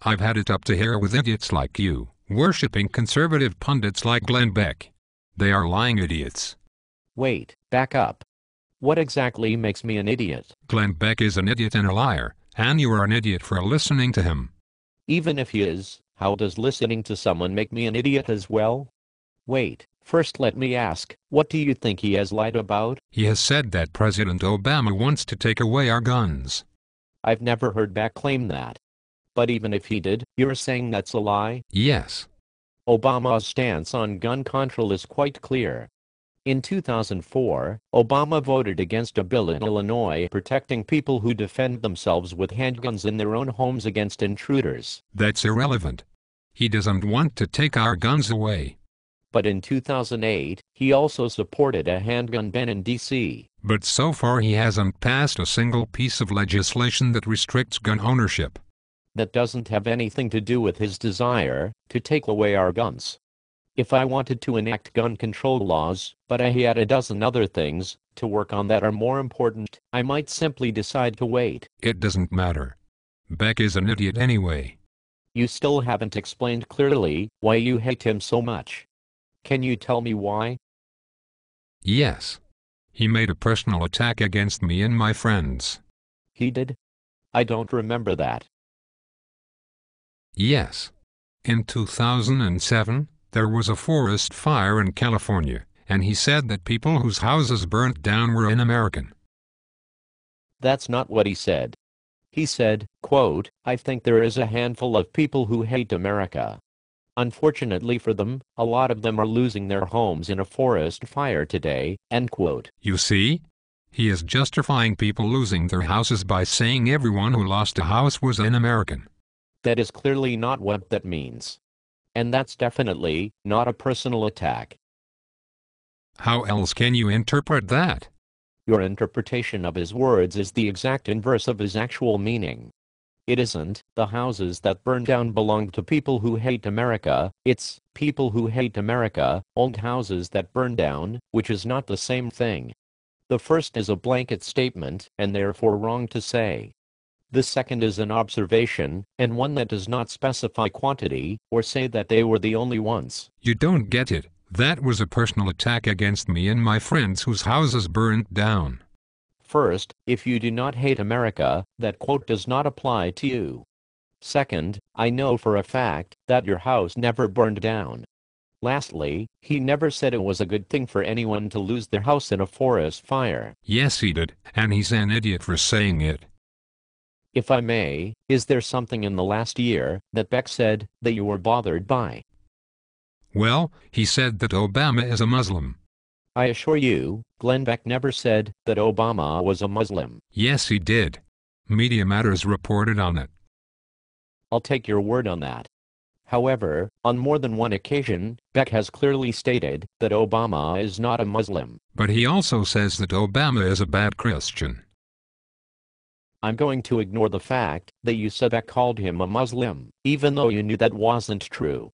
I've had it up to here with idiots like you, worshipping conservative pundits like Beck. They are lying idiots. Wait, back up. What exactly makes me an idiot? Beck is an idiot and a liar, and you are an idiot for listening to him. Even if he is, how does listening to someone make me an idiot as well? Wait, first let me ask, what do you think he has lied about? He has said that President Obama wants to take away our guns. I've never heard Beck claim that. But even if he did, you're saying that's a lie? Yes. Obama's stance on gun control is quite clear. In 2004, Obama voted against a bill in Illinois protecting people who defend themselves with handguns in their own homes against intruders. That's irrelevant. He doesn't want to take our guns away. But in 2008, he also supported a handgun ban in D.C. But so far he hasn't passed a single piece of legislation that restricts gun ownership. That doesn't have anything to do with his desire to take away our guns. If I wanted to enact gun control laws, but I had a dozen other things to work on that are more important, I might simply decide to wait. It doesn't matter. Beck is an idiot anyway. You still haven't explained clearly why you hate him so much. Can you tell me why? Yes. He made a personal attack against me and my friends. He did? I don't remember that. Yes. In 2007, there was a forest fire in California, and he said that people whose houses burnt down were un-American. That's not what he said. He said, quote, "I think there is a handful of people who hate America. Unfortunately for them, a lot of them are losing their homes in a forest fire today," end quote. You see? He is justifying people losing their houses by saying everyone who lost a house was un-American. That is clearly not what that means. And that's definitely not a personal attack. How else can you interpret that? Your interpretation of his words is the exact inverse of his actual meaning. It isn't, "The houses that burn down belong to people who hate America," it's, "People who hate America owned houses that burn down," which is not the same thing. The first is a blanket statement, and therefore wrong to say. The second is an observation, and one that does not specify quantity, or say that they were the only ones. You don't get it. That was a personal attack against me and my friends whose houses burned down. First, if you do not hate America, that quote does not apply to you. Second, I know for a fact that your house never burned down. Lastly, he never said it was a good thing for anyone to lose their house in a forest fire. Yes, he did, and he's an idiot for saying it. If I may, is there something in the last year that Beck said that you were bothered by? Well, he said that Obama is a Muslim. I assure you, Beck never said that Obama was a Muslim. Yes, he did. Media Matters reported on it. I'll take your word on that. However, on more than one occasion, Beck has clearly stated that Obama is not a Muslim. But he also says that Obama is a bad Christian. I'm going to ignore the fact that you said Beck called him a Muslim, even though you knew that wasn't true.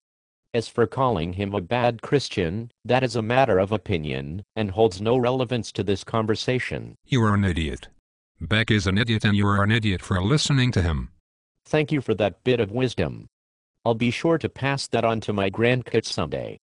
As for calling him a bad Christian, that is a matter of opinion, and holds no relevance to this conversation. You are an idiot. Beck is an idiot and you are an idiot for listening to him. Thank you for that bit of wisdom. I'll be sure to pass that on to my grandkids someday.